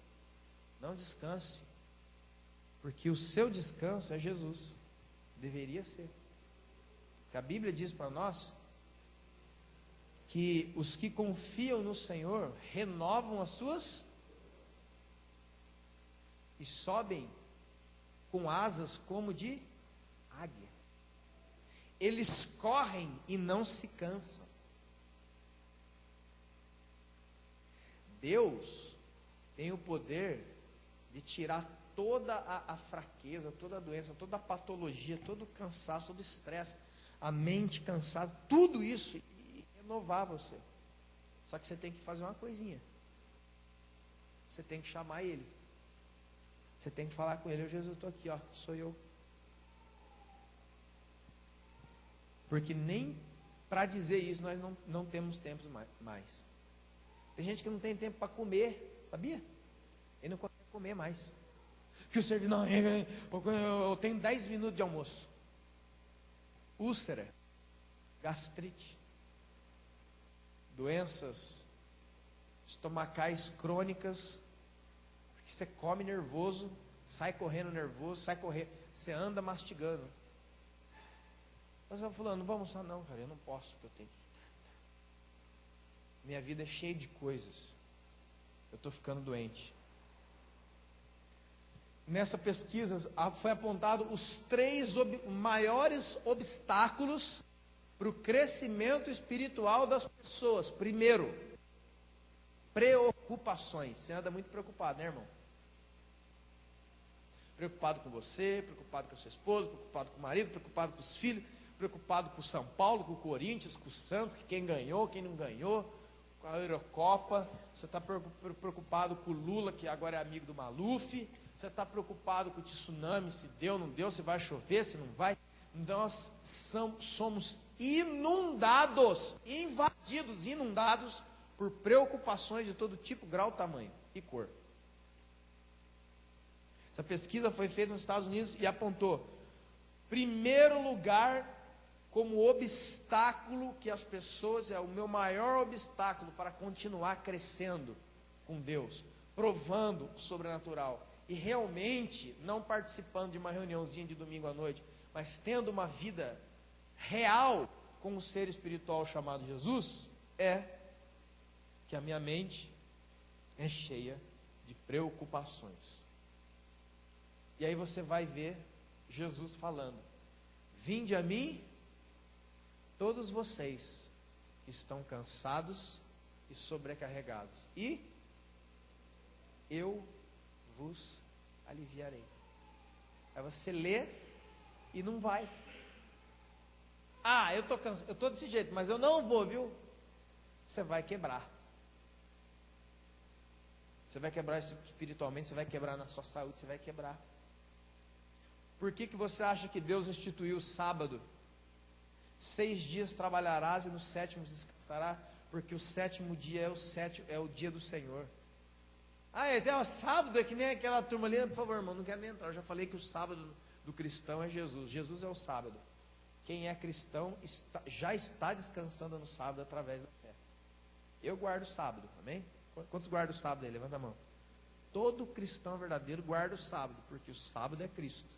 [SPEAKER 1] Não descanse. Porque o seu descanso é Jesus. Deveria ser. Porque a Bíblia diz para nós que os que confiam no Senhor renovam as suas e sobem com asas como de águia. Eles correm e não se cansam. Deus tem o poder de tirar toda a fraqueza, toda a doença, toda a patologia, todo o cansaço, todo o estresse, a mente cansada, tudo isso, e renovar você. Só que você tem que fazer uma coisinha. Você tem que chamar Ele. Você tem que falar com Ele: Jesus, eu estou aqui, ó, sou eu. Porque nem para dizer isso nós não temos tempo mais. Tem gente que não tem tempo para comer, sabia? Ele não consegue comer mais. Que o servidor, não, eu tenho 10 minutos de almoço. Úlcera, gastrite, doenças estomacais crônicas, porque você come nervoso, sai correndo nervoso, você anda mastigando. Mas eu falando, não vamos almoçar não, cara, eu não posso, porque eu tenho que... Minha vida é cheia de coisas. Eu estou ficando doente. Nessa pesquisa foi apontado os 3 maiores obstáculos para o crescimento espiritual das pessoas. Primeiro, preocupações. Você anda muito preocupado, né, irmão? Preocupado com você, preocupado com a sua esposa, preocupado com o marido, preocupado com os filhos, preocupado com o São Paulo, com o Corinthians, com o Santos, que quem ganhou, quem não ganhou, com a Eurocopa. Você está preocupado com o Lula, que agora é amigo do Maluf. Você está preocupado com o tsunami, se deu, não deu, se vai chover, se não vai. Nós somos inundados, invadidos, inundados por preocupações de todo tipo, grau, tamanho e cor. Essa pesquisa foi feita nos Estados Unidos e apontou, primeiro lugar, como obstáculo que as pessoas, é o meu maior obstáculo para continuar crescendo com Deus, provando o sobrenatural. E realmente não participando de uma reuniãozinha de domingo à noite, mas tendo uma vida real com o ser espiritual chamado Jesus, é que a minha mente é cheia de preocupações. E aí você vai ver Jesus falando: vinde a mim, todos vocês que estão cansados e sobrecarregados, e eu vos aliviarei. Aí você lê e não vai. Ah, eu estou desse jeito, mas eu não vou, viu? Você vai quebrar. Você vai quebrar espiritualmente, você vai quebrar na sua saúde, você vai quebrar. Por que você acha que Deus instituiu o sábado? 6 dias trabalharás e no 7º descansará, porque o 7º dia é o dia do Senhor. Ah, até o sábado é que nem aquela turma ali. Por favor, irmão, não quero nem entrar. Eu já falei que o sábado do cristão é Jesus. Jesus é o sábado. Quem é cristão já está descansando no sábado através da fé. Eu guardo o sábado, amém? Quantos guardam o sábado aí? Levanta a mão. Todo cristão verdadeiro guarda o sábado, porque o sábado é Cristo.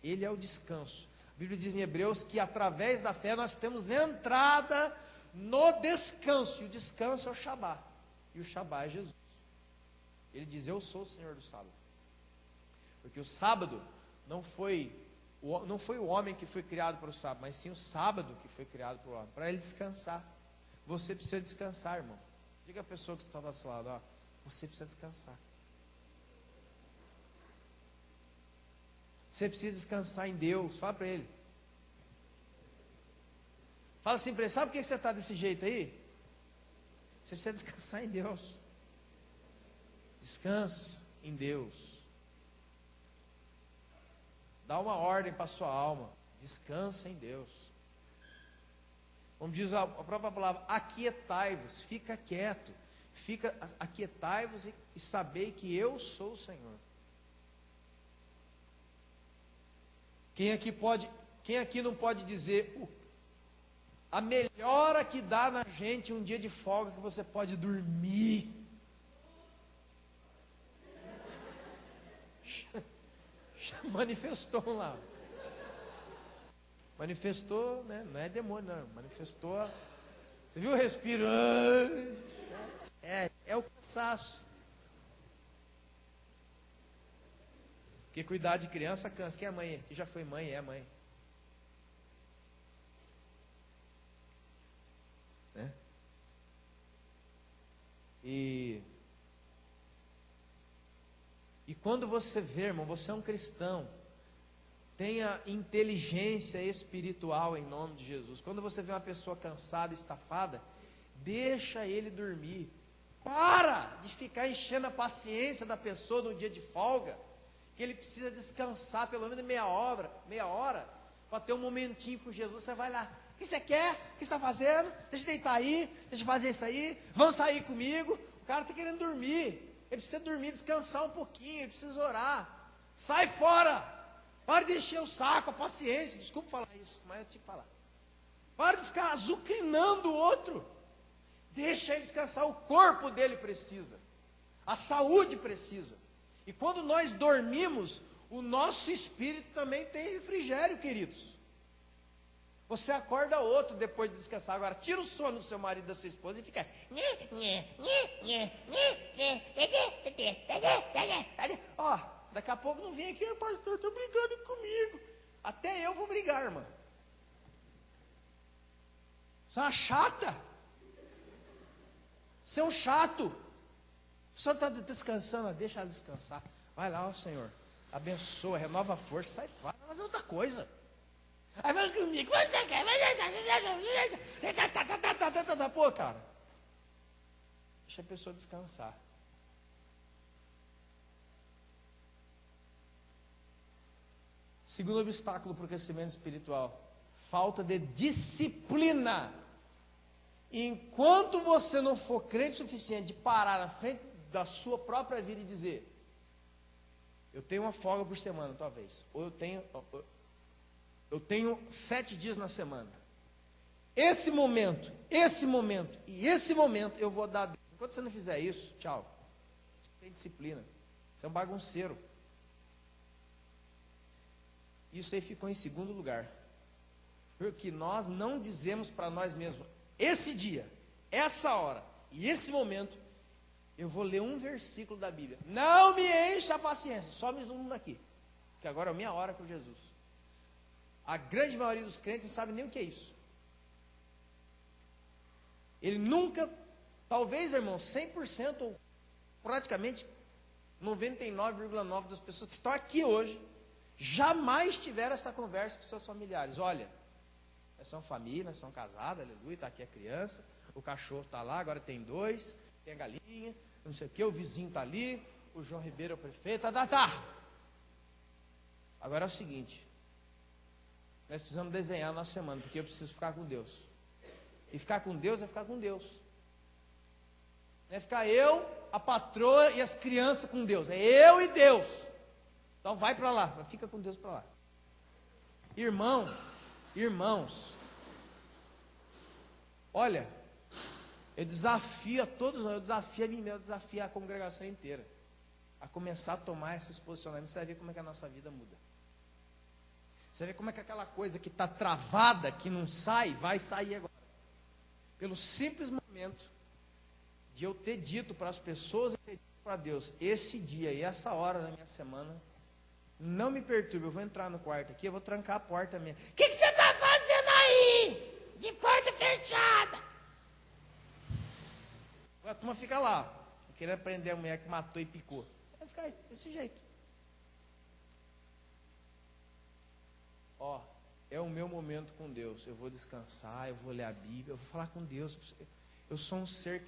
[SPEAKER 1] Ele é o descanso. A Bíblia diz em Hebreus que através da fé nós temos entrada no descanso. E o descanso é o Shabá. E o Shabá é Jesus. Ele diz: eu sou o Senhor do sábado. Porque o sábado não foi Não foi o homem que foi criado para o sábado, mas sim o sábado que foi criado para o homem, para ele descansar. Você precisa descansar, irmão. Diga a pessoa que está do seu lado, ó, você precisa descansar. Você precisa descansar em Deus. Fala para ele. Fala assim para ele, sabe por que você está desse jeito aí? Você precisa descansar em Deus. Descansa em Deus. Dá uma ordem para a sua alma. Descansa em Deus. Como diz a própria palavra, aquietai-vos, fica quieto. Aquietai-vos e sabei que eu sou o Senhor. Quem aqui não pode dizer a melhora que dá na gente um dia de folga que você pode dormir? Manifestou lá. Manifestou, né? Não é demônio, não. Manifestou. Você viu o respiro? É o cansaço. Porque cuidar de criança cansa. Quem é mãe? Que já foi mãe, é mãe. Né? E quando você vê, irmão, você é um cristão, tenha inteligência espiritual em nome de Jesus. Quando você vê uma pessoa cansada, estafada, deixa ele dormir. Para de ficar enchendo a paciência da pessoa no dia de folga, que ele precisa descansar pelo menos meia hora, para ter um momentinho com Jesus. Você vai lá, o que você quer? O que você está fazendo? Deixa eu deitar aí, deixa eu fazer isso aí, vamos sair comigo. O cara está querendo dormir, ele precisa dormir, descansar um pouquinho, ele precisa orar. Sai fora, para de encher o saco, a paciência, desculpa falar isso, mas eu tinha que falar. Para de ficar azucrinando o outro, deixa ele descansar, o corpo dele precisa, a saúde precisa. E quando nós dormimos, o nosso espírito também tem refrigério, queridos. Você acorda outro depois de descansar. Agora, tira o sono do seu marido e da sua esposa e fica... Ó, daqui a pouco não vem aqui, pastor, estou brigando comigo. Até eu vou brigar, irmã. Você é uma chata. Você é um chato. O senhor está descansando, deixa ela descansar. Vai lá, ó Senhor, abençoa, renova a força, sai fora, mas é outra coisa. Aí vai comigo, você quer, pô, cara, deixa a pessoa descansar. Segundo obstáculo para o crescimento espiritual, falta de disciplina. Enquanto você não for crente o suficiente de parar na frente da sua própria vida e dizer, eu tenho uma folga por semana, talvez, ou eu tenho 7 dias na semana, esse momento e esse momento eu vou dar a Deus. Enquanto você não fizer isso, tchau, você tem disciplina, você é um bagunceiro. Isso aí ficou em segundo lugar, porque nós não dizemos para nós mesmos, esse dia, essa hora e esse momento, eu vou ler um versículo da Bíblia. Não me encha a paciência, some todo mundo aqui, que agora é a minha hora com Jesus. A grande maioria dos crentes não sabe nem o que é isso. Ele nunca, talvez, irmão, 100% ou praticamente 99,9% das pessoas que estão aqui hoje, jamais tiveram essa conversa com seus familiares. Olha, nós somos família, nós somos casados, aleluia, está aqui a criança, o cachorro está lá, agora tem 2, tem a galinha, não sei o que, o vizinho está ali, o João Ribeiro é o prefeito, tá. Agora é o seguinte, nós precisamos desenhar a nossa semana, porque eu preciso ficar com Deus. E ficar com Deus é ficar com Deus. Não é ficar eu, a patroa e as crianças com Deus, é eu e Deus. Então vai para lá, fica com Deus para lá. Irmãos, olha, eu desafio a todos, eu desafio a mim mesmo, eu desafio a congregação inteira a começar a tomar esses posicionamentos. Você vai ver como é que a nossa vida muda. Você vai ver como é que aquela coisa que está travada, que não sai, vai sair agora. Pelo simples momento de eu ter dito para as pessoas, eu ter dito para Deus, esse dia e essa hora da minha semana Não me perturbe, eu vou entrar no quarto aqui, eu vou trancar a porta mesmo. O que você está fazendo aí? De porta fechada. A turma fica lá, querendo prender a mulher que matou e picou. Vai ficar desse jeito. Ó, é o meu momento com Deus. Eu vou descansar, eu vou ler a Bíblia, eu vou falar com Deus. Eu sou um ser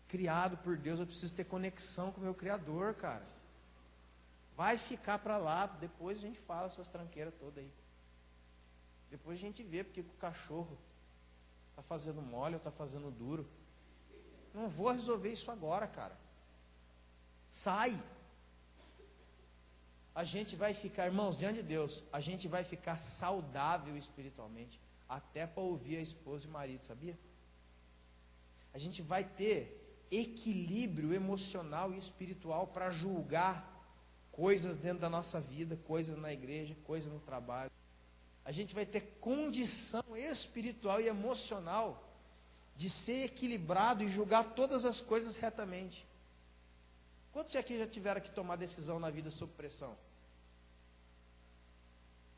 [SPEAKER 1] criado por Deus, eu preciso ter conexão com o meu Criador, cara. Vai ficar para lá, depois a gente fala essas tranqueiras todas aí. Depois a gente vê porque o cachorro está fazendo mole ou está fazendo duro. Não vou resolver isso agora, cara. Sai. A gente vai ficar, irmãos, diante de Deus, a gente vai ficar saudável espiritualmente, até para ouvir a esposa e o marido, sabia? A gente vai ter equilíbrio emocional e espiritual para julgar coisas dentro da nossa vida, coisas na igreja, coisas no trabalho. A gente vai ter condição espiritual e emocional de ser equilibrado e julgar todas as coisas retamente. Quantos aqui já tiveram que tomar decisão na vida sob pressão?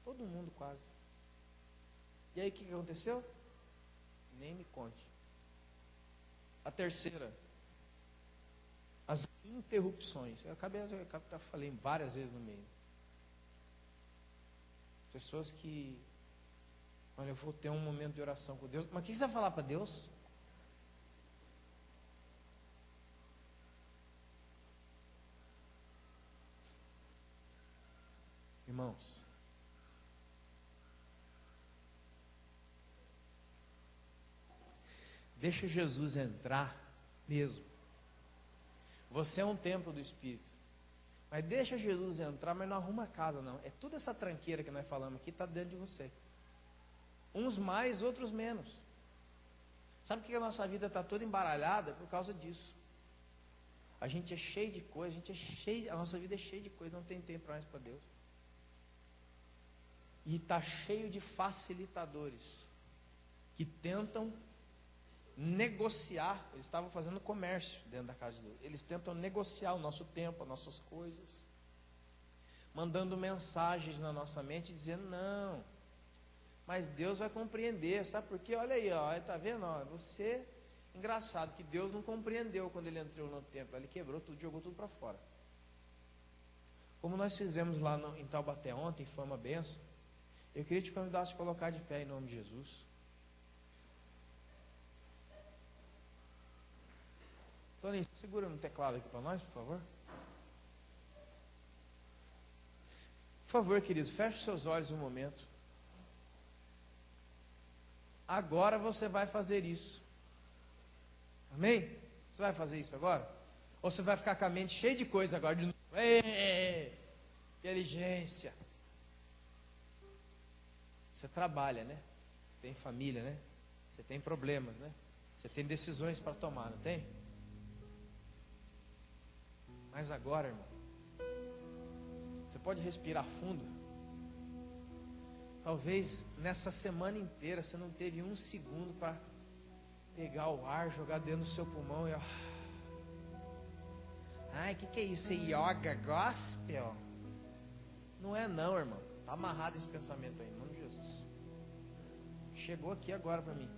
[SPEAKER 1] Todo mundo quase. E aí o que aconteceu? Nem me conte. A terceira, as interrupções. Eu falei várias vezes no meio. Pessoas que, olha, eu vou ter um momento de oração com Deus. Mas o que você vai falar para Deus? Irmãos, deixa Jesus entrar mesmo. Você é um templo do Espírito. Mas deixa Jesus entrar, mas não arruma a casa não. É toda essa tranqueira que nós falamos aqui, está dentro de você. Uns mais, outros menos. Sabe por que a nossa vida está toda embaralhada? Por causa disso. A gente é cheio de coisa, a nossa vida é cheia de coisa, não tem tempo mais para Deus. E está cheio de facilitadores que tentam negociar. Eles estavam fazendo comércio dentro da casa de Deus. Eles tentam negociar o nosso tempo, as nossas coisas, mandando mensagens na nossa mente dizendo: não, mas Deus vai compreender. Sabe por quê? Olha aí, ó, está vendo? Ó, você, engraçado que Deus não compreendeu quando ele entrou no templo. Ele quebrou tudo, jogou tudo para fora. Como nós fizemos lá em Taubaté ontem, foi uma benção. Eu queria te convidar a se colocar de pé em nome de Jesus. Tony, segura no teclado aqui para nós, por favor. Por favor, queridos, feche os seus olhos um momento. Agora você vai fazer isso. Amém? Você vai fazer isso agora? Ou você vai ficar com a mente cheia de coisa agora de novo? Ei, inteligência. Você trabalha, né? Tem família, né? Você tem problemas, né? Você tem decisões para tomar, não tem? Mas agora, irmão, você pode respirar fundo. Talvez nessa semana inteira você não teve um segundo para pegar o ar, jogar dentro do seu pulmão e ó. Ai, o que é isso? Yoga gospel? Não é não, irmão. Está amarrado esse pensamento aí, em nome de Jesus. Chegou aqui agora para mim.